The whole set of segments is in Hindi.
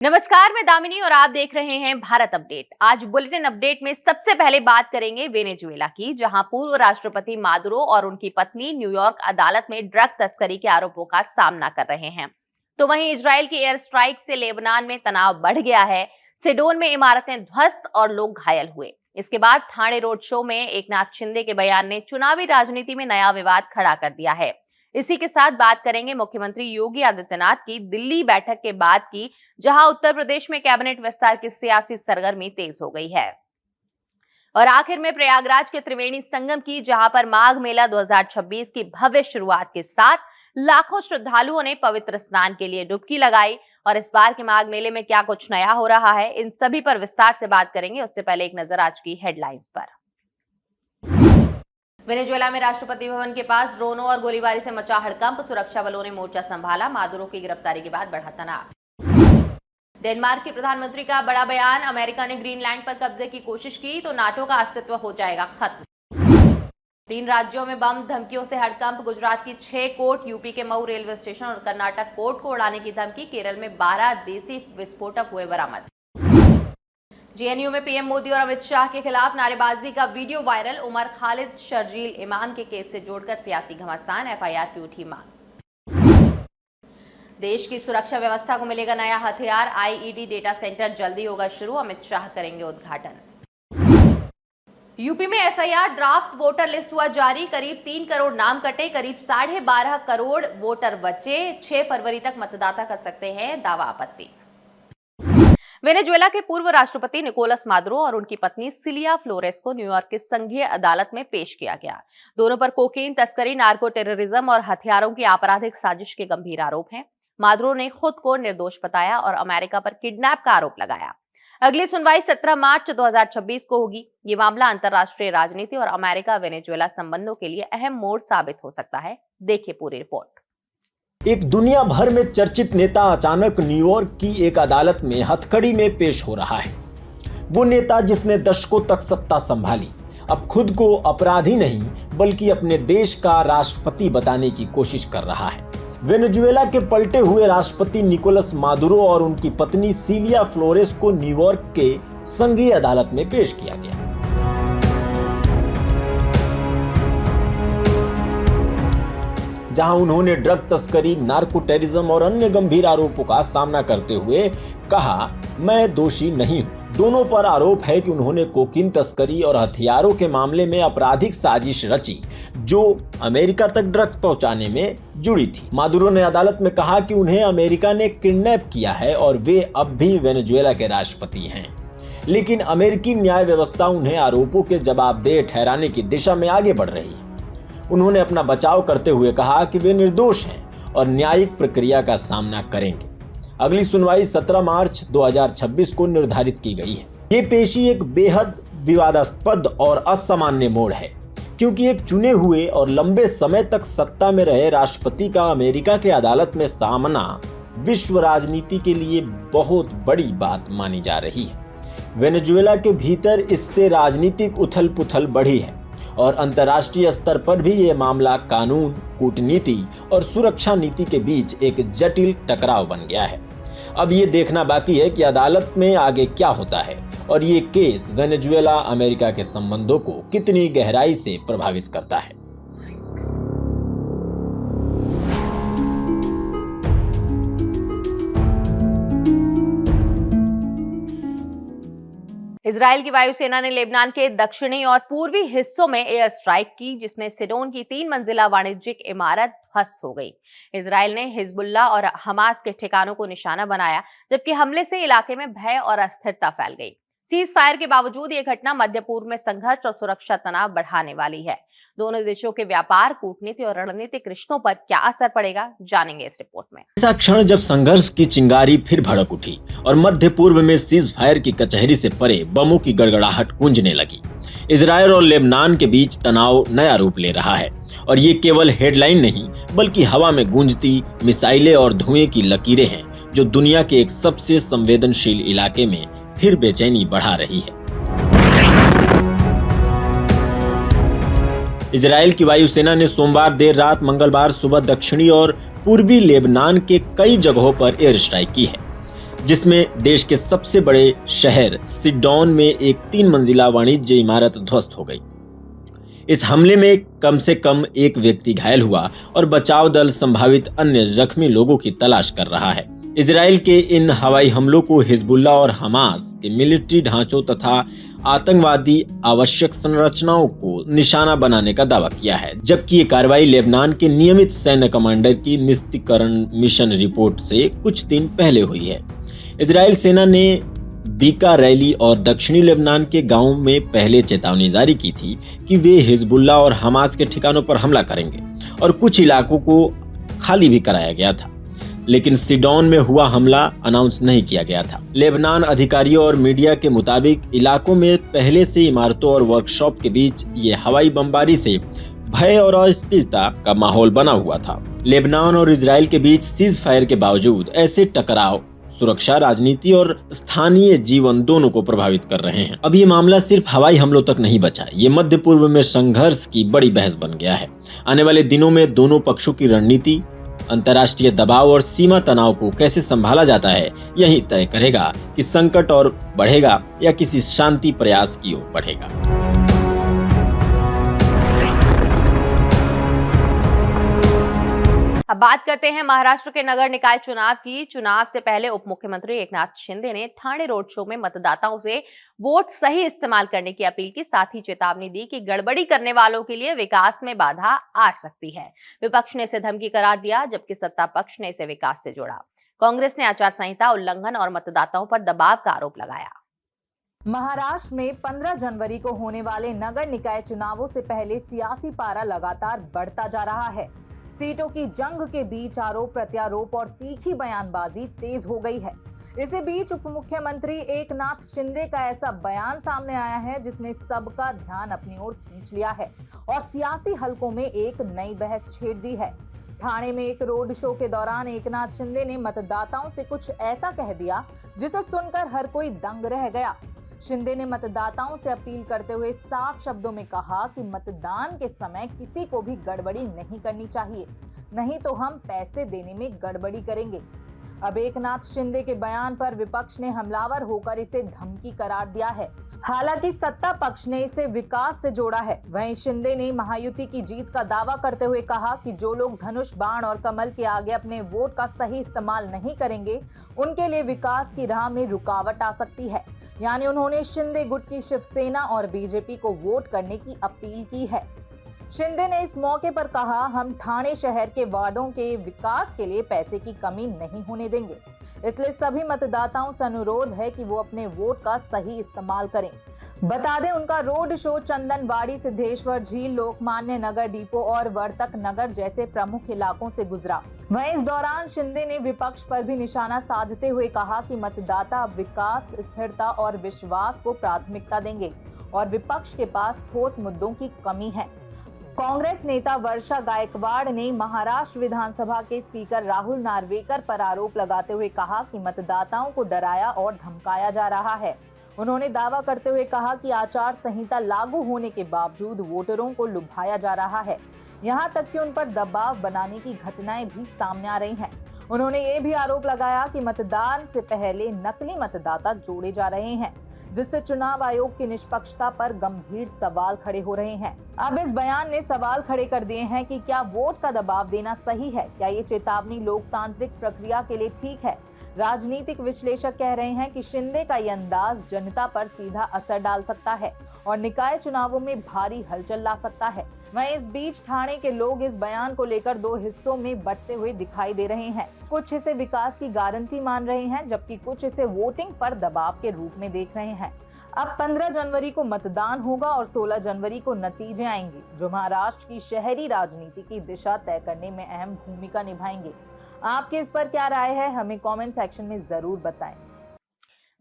नमस्कार, मैं दामिनी और आप देख रहे हैं भारत अपडेट। आज बुलेटिन अपडेट में सबसे पहले बात करेंगे वेनेजुएला की, जहां पूर्व राष्ट्रपति मादुरो और उनकी पत्नी न्यूयॉर्क अदालत में ड्रग तस्करी के आरोपों का सामना कर रहे हैं। तो वहीं इजराइल की एयर स्ट्राइक से लेबनान में तनाव बढ़ गया है। सिडोन में इमारतें ध्वस्त और लोग घायल हुए। इसके बाद ठाणे रोड शो में एकनाथ शिंदे के बयान ने चुनावी राजनीति में नया विवाद खड़ा कर दिया है। इसी के साथ बात करेंगे मुख्यमंत्री योगी आदित्यनाथ की दिल्ली बैठक के बाद की, जहां उत्तर प्रदेश में कैबिनेट विस्तार की सियासी सरगर्मी तेज हो गई है। और आखिर में प्रयागराज के त्रिवेणी संगम की, जहां पर माघ मेला 2026 की भव्य शुरुआत के साथ लाखों श्रद्धालुओं ने पवित्र स्नान के लिए डुबकी लगाई। और इस बार के माघ मेले में क्या कुछ नया हो रहा है, इन सभी पर विस्तार से बात करेंगे। उससे पहले एक नजर आज की हेडलाइंस पर। वेनेजुएला में राष्ट्रपति भवन के पास ड्रोनों और गोलीबारी से मचा हड़कंप, सुरक्षा बलों ने मोर्चा संभाला। मादुरो की गिरफ्तारी के बाद बढ़ा तनाव। डेनमार्क के प्रधानमंत्री का बड़ा बयान, अमेरिका ने ग्रीनलैंड पर कब्जे की कोशिश की तो नाटो का अस्तित्व हो जाएगा खत्म। 3 राज्यों में बम धमकियों से हड़कंप, गुजरात की 6 कोर्ट, यूपी के मऊ रेलवे स्टेशन और कर्नाटक कोर्ट को उड़ाने की धमकी, केरल में 12 देसी विस्फोटक हुए बरामद। जेएनयू में पीएम मोदी और अमित शाह के खिलाफ नारेबाजी का वीडियो वायरल, उमर खालिद शर्जील इमाम के केस से जोड़कर सियासी घमासान, एफआईआर की उठी मांग। देश की सुरक्षा व्यवस्था को मिलेगा नया हथियार, आईईडी डेटा सेंटर जल्दी होगा शुरू, अमित शाह करेंगे उद्घाटन। यूपी में एसआईआर ड्राफ्ट वोटर लिस्ट हुआ जारी, करीब 3 करोड़ नाम कटे, करीब 12.5 करोड़ वोटर बचे। 6 फरवरी तक मतदाता कर सकते हैं दावा आपत्ति। वेनेजुएला के पूर्व राष्ट्रपति निकोलस मादुरो और उनकी पत्नी सिलिया फ्लोरेस को न्यूयॉर्क की संघीय अदालत में पेश किया गया। दोनों पर कोकीन तस्करी, नार्को टेररिज्म और हथियारों की आपराधिक साजिश के गंभीर आरोप हैं। मादुरो ने खुद को निर्दोष बताया और अमेरिका पर किडनैप का आरोप लगाया। अगली सुनवाई 17 मार्च 2026 को होगी। ये मामला अंतर्राष्ट्रीय राजनीति और अमेरिका वेनेजुएला संबंधों के लिए अहम मोड़ साबित हो सकता है। देखिए पूरी रिपोर्ट। एक दुनिया भर में चर्चित नेता अचानक न्यूयॉर्क की एक अदालत में हथकड़ी में पेश हो रहा है। वो नेता जिसने दशकों तक सत्ता संभाली, अब खुद को अपराधी नहीं बल्कि अपने देश का राष्ट्रपति बताने की कोशिश कर रहा है। वेनेजुएला के पलटे हुए राष्ट्रपति निकोलस मादुरो और उनकी पत्नी सिलिया फ्लोरेस को न्यूयॉर्क के संघीय अदालत में पेश किया गया। जहां उन्होंने ड्रग तस्करी, नार्को टेररिज्म और अन्य गंभीर आरोपों का सामना करते हुए कहा, मैं दोषी नहीं हूं। दोनों पर आरोप है कि उन्होंने कोकीन तस्करी और हथियारों के मामले में आपराधिक साजिश रची, जो अमेरिका तक ड्रग्स पहुंचाने में जुड़ी थी। मादुरो ने अदालत में कहा कि उन्हें अमेरिका ने किडनैप किया है और वे अब भी वेनेजुएला के राष्ट्रपति हैं, लेकिन अमेरिकी न्याय व्यवस्था उन्हें आरोपों के जवाबदेह ठहराने की दिशा में आगे बढ़ रही है। उन्होंने अपना बचाव करते हुए कहा कि वे निर्दोष हैं और न्यायिक प्रक्रिया का सामना करेंगे। अगली सुनवाई 17 मार्च 2026 को निर्धारित की गई है। ये पेशी एक बेहद विवादास्पद और असामान्य मोड़ है, क्योंकि एक चुने हुए और लंबे समय तक सत्ता में रहे राष्ट्रपति का अमेरिका के अदालत में सामना विश्व राजनीति के लिए बहुत बड़ी बात मानी जा रही है। वेनेजुएला के भीतर इससे राजनीतिक उथल पुथल बढ़ी है और अंतर्राष्ट्रीय स्तर पर भी ये मामला कानून, कूटनीति और सुरक्षा नीति के बीच एक जटिल टकराव बन गया है। अब ये देखना बाकी है कि अदालत में आगे क्या होता है और ये केस वेनेजुएला अमेरिका के संबंधों को कितनी गहराई से प्रभावित करता है। इजराइल की वायुसेना ने लेबनान के दक्षिणी और पूर्वी हिस्सों में एयर स्ट्राइक की, जिसमें सिडोन की 3 मंजिला वाणिज्यिक इमारत ध्वस्त हो गई। इजराइल ने हिजबुल्लाह और हमास के ठिकानों को निशाना बनाया, जबकि हमले से इलाके में भय और अस्थिरता फैल गई। सीज फायर के बावजूद ये घटना मध्य पूर्व में संघर्ष और सुरक्षा तनाव बढ़ाने वाली है। दोनों देशों के व्यापार, कूटनीति और रणनीतिक रिश्तों पर क्या असर पड़ेगा, जानेंगे इस रिपोर्ट में। ऐसा क्षण जब संघर्ष की चिंगारी फिर भड़क उठी और मध्य पूर्व में सीज फायर की कचहरी से परे बमों की गड़गड़ाहट गूंजने लगी। इजराइल और लेबनान के बीच तनाव नया रूप ले रहा है और ये केवल हेडलाइन नहीं बल्कि हवा में गूंजती मिसाइलें और धुएं की लकीरें हैं, जो दुनिया के एक सबसे संवेदनशील इलाके में फिर बेचैनी बढ़ा रही है। इजराइल की वायुसेना ने सोमवार देर रात मंगलवार सुबह दक्षिणी और पूर्वी लेबनान के कई जगहों पर एयर स्ट्राइक की है। जिसमें देश के सबसे बड़े शहर सिडॉन में एक 3 मंजिला वाणिज्य इमारत ध्वस्त हो गई। इस हमले में कम से कम एक व्यक्ति घायल हुआ और बचाव दल संभावित अन्य जख्मी लोगों की तलाश कर रहा है। इजराइल के इन हवाई हमलों को हिजबुल्लाह और हमास के मिलिट्री ढांचों तथा आतंकवादी आवश्यक संरचनाओं को निशाना बनाने का दावा किया है, जबकि ये कार्रवाई लेबनान के नियमित सैन्य कमांडर की निस्तीकरण मिशन रिपोर्ट से कुछ दिन पहले हुई है। इजराइल सेना ने बीका रैली और दक्षिणी लेबनान के गांवों में पहले चेतावनी जारी की थी कि वे हिजबुल्लाह और हमास के ठिकानों पर हमला करेंगे और कुछ इलाकों को खाली भी कराया गया था, लेकिन सिडॉन में हुआ हमला अनाउंस नहीं किया गया था। लेबनान अधिकारियों और मीडिया के मुताबिक इलाकों में पहले से इमारतों और वर्कशॉप के बीच ये हवाई बमबारी से भय और अस्थिरता का माहौल बना हुआ था। लेबनान और इजराइल के बीच सीज फायर के बावजूद ऐसे टकराव सुरक्षा, राजनीति और स्थानीय जीवन दोनों को प्रभावित कर रहे हैं। अब ये मामला सिर्फ हवाई हमलों तक नहीं बचा, ये मध्य पूर्व में संघर्ष की बड़ी बहस बन गया है। आने वाले दिनों में दोनों पक्षों की रणनीति, अंतर्राष्ट्रीय दबाव और सीमा तनाव को कैसे संभाला जाता है, यही तय करेगा कि संकट और बढ़ेगा या किसी शांति प्रयास की ओर बढ़ेगा। अब बात करते हैं महाराष्ट्र के नगर निकाय चुनाव की। चुनाव से पहले उप मुख्यमंत्री एकनाथ शिंदे ने ठाणे रोड शो में मतदाताओं से वोट सही इस्तेमाल करने की अपील की, साथ ही चेतावनी दी कि गड़बड़ी करने वालों के लिए विकास में बाधा आ सकती है। विपक्ष ने इसे धमकी करार दिया, जबकि सत्ता पक्ष ने इसे विकास से जोड़ा। कांग्रेस ने आचार संहिता उल्लंघन और मतदाताओं पर दबाव का आरोप लगाया। महाराष्ट्र में 15 जनवरी को होने वाले नगर निकाय चुनावों से पहले सियासी पारा लगातार बढ़ता जा रहा है। सीटों की जंग के बीच आरोप प्रत्यारोप और तीखी बयानबाजी तेज हो गई है। इसी बीच उप मुख्यमंत्री एकनाथ शिंदे का ऐसा बयान सामने आया है जिसने सबका ध्यान अपनी ओर खींच लिया है और सियासी हलकों में एक नई बहस छेड़ दी है। ठाणे में एक रोड शो के दौरान एकनाथ शिंदे ने मतदाताओं से कुछ ऐसा कह दिया जिसे सुनकर हर कोई दंग रह गया। शिंदे ने मतदाताओं से अपील करते हुए साफ शब्दों में कहा कि मतदान के समय किसी को भी गड़बड़ी नहीं करनी चाहिए, नहीं तो हम पैसे देने में गड़बड़ी करेंगे। अब एकनाथ शिंदे के बयान पर विपक्ष ने हमलावर होकर इसे धमकी करार दिया है। हालांकि सत्ता पक्ष ने इसे विकास से जोड़ा है। वहीं शिंदे ने महायुति की जीत का दावा करते हुए कहा कि जो लोग धनुष, बाण और कमल के आगे अपने वोट का सही इस्तेमाल नहीं करेंगे, उनके लिए विकास की राह में रुकावट आ सकती है। यानी उन्होंने शिंदे गुट की शिवसेना और बीजेपी को वोट करने की अपील की है। शिंदे ने इस मौके पर कहा, हम ठाणे शहर के वार्डों के विकास के लिए पैसे की कमी नहीं होने देंगे, इसलिए सभी मतदाताओं से अनुरोध है कि वो अपने वोट का सही इस्तेमाल करें। बता दें, उनका रोड शो चंदनवाड़ी, सिद्धेश्वर झील, लोकमान्य नगर डिपो और वर्तक नगर जैसे प्रमुख इलाकों से गुजरा। वहीं इस दौरान शिंदे ने विपक्ष पर भी निशाना साधते हुए कहा कि मतदाता विकास, स्थिरता और विश्वास को प्राथमिकता देंगे और विपक्ष के पास ठोस मुद्दों की कमी है। कांग्रेस नेता वर्षा गायकवाड़ ने महाराष्ट्र विधानसभा के स्पीकर राहुल नार्वेकर पर आरोप लगाते हुए कहा कि मतदाताओं को डराया और धमकाया जा रहा है। उन्होंने दावा करते हुए कहा कि आचार संहिता लागू होने के बावजूद वोटरों को लुभाया जा रहा है, यहां तक कि उन पर दबाव बनाने की घटनाएं भी सामने आ रही हैं। उन्होंने ये भी आरोप लगाया कि मतदान से पहले नकली मतदाता जोड़े जा रहे हैं, जिससे चुनाव आयोग की निष्पक्षता पर गंभीर सवाल खड़े हो रहे हैं। अब इस बयान ने सवाल खड़े कर दिए हैं कि क्या वोट का दबाव देना सही है? क्या ये चेतावनी लोकतांत्रिक प्रक्रिया के लिए ठीक है? राजनीतिक विश्लेषक कह रहे हैं कि शिंदे का ये अंदाज जनता पर सीधा असर डाल सकता है और निकाय चुनावों में भारी हलचल ला सकता है। वहीं इस बीच ठाणे के लोग इस बयान को लेकर दो हिस्सों में बंटते हुए दिखाई दे रहे हैं। कुछ इसे विकास की गारंटी मान रहे हैं, जबकि कुछ इसे वोटिंग पर दबाव के रूप में देख रहे हैं। अब 15 जनवरी को मतदान होगा और 16 जनवरी को नतीजे आएंगे, जो महाराष्ट्र की शहरी राजनीति की दिशा तय करने में अहम भूमिका निभाएंगे। आपकी इस पर क्या राय है, हमें कमेंट सेक्शन में जरूर बताएं।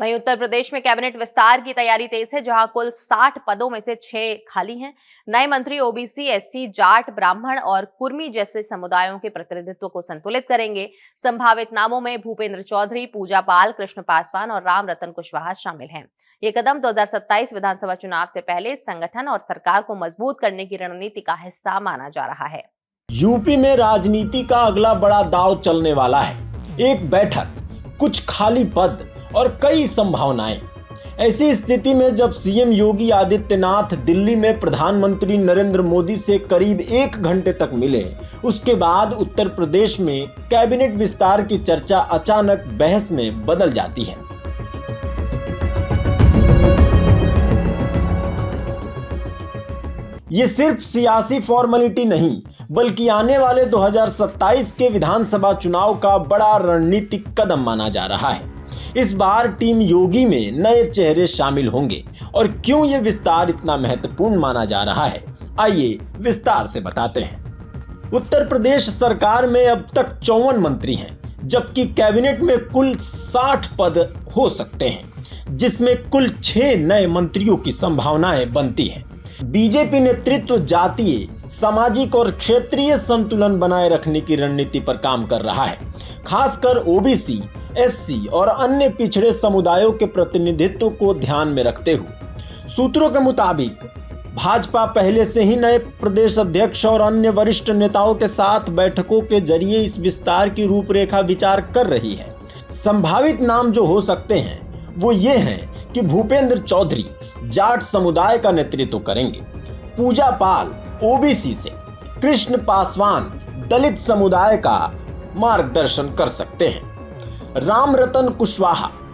वहीं उत्तर प्रदेश में कैबिनेट विस्तार की तैयारी तेज है, जहां कुल 60 पदों में से 6 खाली हैं। नए मंत्री ओबीसी, एससी, जाट, ब्राह्मण और कुर्मी जैसे समुदायों के प्रतिनिधित्व को संतुलित करेंगे। संभावित नामों में भूपेंद्र चौधरी, पूजा पाल, कृष्ण पासवान और राम रतन कुशवाहा शामिल हैं। ये कदम 2027 विधानसभा चुनाव से पहले संगठन और सरकार को मजबूत करने की रणनीति का हिस्सा माना जा रहा है। यूपी में राजनीति का अगला बड़ा दांव चलने वाला है। एक बैठक कुछ खाली पद और कई संभावनाएं। ऐसी स्थिति में जब सीएम योगी आदित्यनाथ दिल्ली में प्रधानमंत्री नरेंद्र मोदी से करीब 1 घंटे तक मिले, उसके बाद उत्तर प्रदेश में कैबिनेट विस्तार की चर्चा अचानक बहस में बदल जाती है। ये सिर्फ सियासी फॉर्मेलिटी नहीं, बल्कि आने वाले 2027 के विधानसभा चुनाव का बड़ा रणनीतिक कदम माना जा रहा है। इस बार टीम योगी में नए चेहरे शामिल होंगे और क्यों ये विस्तार इतना महत्वपूर्ण माना जा रहा है, आइए विस्तार से बताते हैं। उत्तर प्रदेश सरकार में अब तक 54 मंत्री हैं, जबकि कैबिनेट में कुल 60 पद हो सकते हैं, जिसमें कुल 6 नए मंत्रियों की संभावनाएं बनती हैं। बीजेपी नेतृत्व जातीय, सामाजिक और क्षेत्रीय संतुलन बनाए रखने की रणनीति पर काम कर रहा है, खासकर ओबीसी, एससी और अन्य पिछड़े समुदायों के प्रतिनिधित्व को ध्यान में रखते हुए। सूत्रों के मुताबिक भाजपा पहले से ही नए प्रदेश अध्यक्ष और अन्य वरिष्ठ नेताओं के साथ बैठकों के जरिए इस विस्तार की रूपरेखा विचार कर रही है। संभावित नाम जो हो सकते हैं वो ये हैं कि भूपेंद्र चौधरी जाट समुदाय का नेतृत्व करेंगे, पूजा पाल ओबीसी से, कृष्ण पासवान दलित समुदाय का मार्गदर्शन कर सकते हैं, राम रतन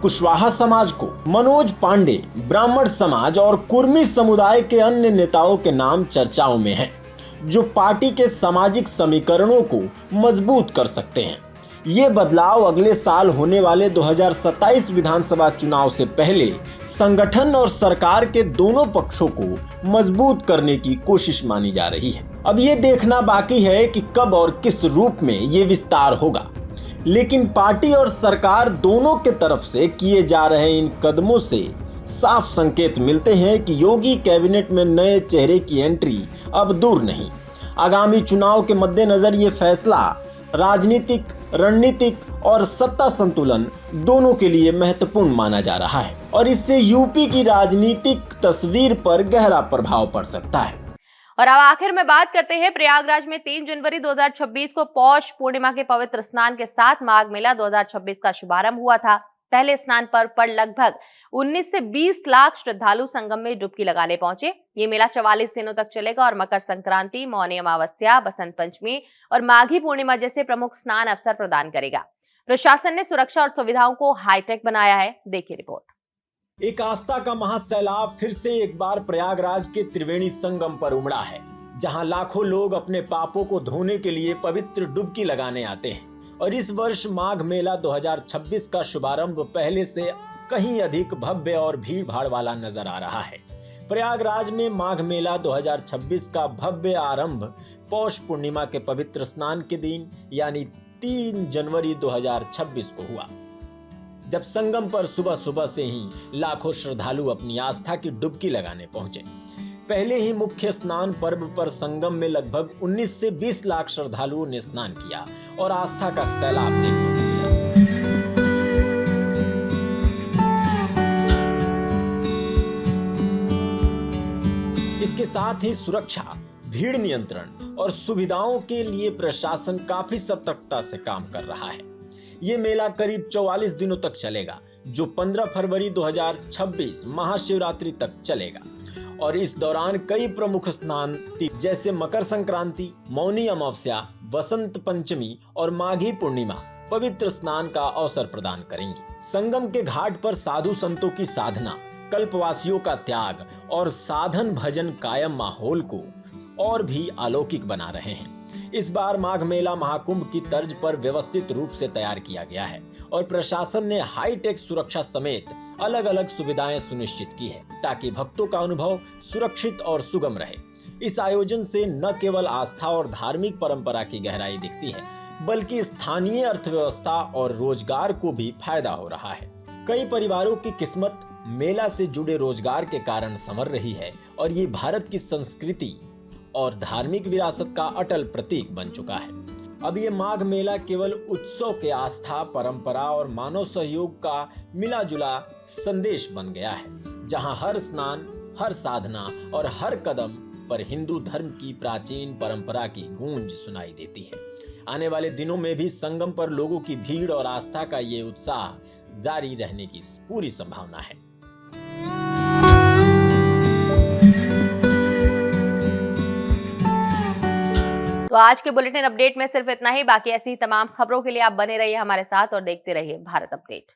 कुशवाहा समाज को, मनोज पांडे ब्राह्मण समाज और कुर्मी समुदाय के अन्य नेताओं के नाम चर्चाओं में हैं, जो पार्टी के सामाजिक समीकरणों को मजबूत कर सकते हैं। ये बदलाव अगले साल होने वाले 2027 विधानसभा चुनाव से पहले संगठन और सरकार के दोनों पक्षों को मजबूत करने की कोशिश मानी जा रही है। अब ये देखना बाकी है कि कब और किस रूप में ये विस्तार होगा, लेकिन पार्टी और सरकार दोनों के तरफ से किए जा रहे इन कदमों से साफ संकेत मिलते हैं कि योगी कैबिनेट में नए चेहरे की एंट्री अब दूर नहीं। आगामी चुनाव के मद्देनजर ये फैसला राजनीतिक, रणनीतिक और सत्ता संतुलन दोनों के लिए महत्वपूर्ण माना जा रहा है और इससे यूपी की राजनीतिक तस्वीर पर गहरा प्रभाव पड़ सकता है। और अब आखिर में बात करते हैं प्रयागराज में 3 जनवरी 2026 को पौष पूर्णिमा के पवित्र स्नान के साथ माघ मेला 2026 का शुभारंभ हुआ था। पहले स्नान पर्व पर लगभग 19 से 20 लाख श्रद्धालु संगम में डुबकी लगाने पहुंचे। ये मेला 44 दिनों तक चलेगा और मकर संक्रांति, मौनी अमावस्या, बसंत पंचमी और माघी पूर्णिमा जैसे प्रमुख स्नान अवसर प्रदान करेगा। प्रशासन ने सुरक्षा और सुविधाओं को हाईटेक बनाया है। देखिए रिपोर्ट। एक आस्था का महासैलाब फिर से एक बार प्रयागराज के त्रिवेणी संगम पर उमड़ा है, जहां लाखों लोग अपने पापों को धोने के लिए पवित्र डुबकी लगाने आते हैं। और इस वर्ष माघ मेला 2026 का शुभारंभ पहले से कहीं अधिक भव्य और भीड़ भाड़ वाला नजर आ रहा है। प्रयागराज में माघ मेला 2026 का भव्य आरंभ पौष पूर्णिमा के पवित्र स्नान के दिन यानी 3 जनवरी 2026 को हुआ, जब संगम पर सुबह सुबह से ही लाखों श्रद्धालु अपनी आस्था की डुबकी लगाने पहुंचे। पहले ही मुख्य स्नान पर्व पर संगम में लगभग 19 से 20 लाख श्रद्धालुओं ने स्नान किया और आस्था का सैलाब देखने को मिला। इसके साथ ही सुरक्षा, भीड़ नियंत्रण और सुविधाओं के लिए प्रशासन काफी सतर्कता से काम कर रहा है। ये मेला करीब 44 दिनों तक चलेगा, जो 15 फरवरी 2026 महाशिवरात्रि तक चलेगा और इस दौरान कई प्रमुख स्नान जैसे मकर संक्रांति, मौनी अमावस्या, बसंत पंचमी और माघी पूर्णिमा पवित्र स्नान का अवसर प्रदान करेंगी। संगम के घाट पर साधु संतों की साधना, कल्पवासियों का त्याग और साधन भजन कायम माहौल को और भी अलौकिक बना रहे हैं। इस बार माघ मेला महाकुंभ की तर्ज पर व्यवस्थित रूप से तैयार किया गया है और प्रशासन ने हाईटेक सुरक्षा समेत अलग अलग सुविधाएं सुनिश्चित की है, ताकि भक्तों का अनुभव सुरक्षित और सुगम रहे। इस आयोजन से न केवल आस्था और धार्मिक परंपरा की गहराई दिखती है, बल्कि स्थानीय अर्थव्यवस्था और रोजगार को भी फायदा हो रहा है। कई परिवारों की किस्मत मेला से जुड़े रोजगार के कारण संवर रही है और ये भारत की संस्कृति और धार्मिक विरासत का अटल प्रतीक बन चुका है। अब ये माघ मेला केवल उत्सव के आस्था, परंपरा और मानव सहयोग का मिला जुला संदेश बन गया है, जहां हर स्नान, हर साधना और हर कदम पर हिंदू धर्म की प्राचीन परंपरा की गूंज सुनाई देती है। आने वाले दिनों में भी संगम पर लोगों की भीड़ और आस्था का ये उत्साह जारी रहने की पूरी संभावना है। तो आज के बुलेटिन अपडेट में सिर्फ इतना ही। बाकी ऐसी ही तमाम खबरों के लिए आप बने रहिए हमारे साथ और देखते रहिए भारत अपडेट।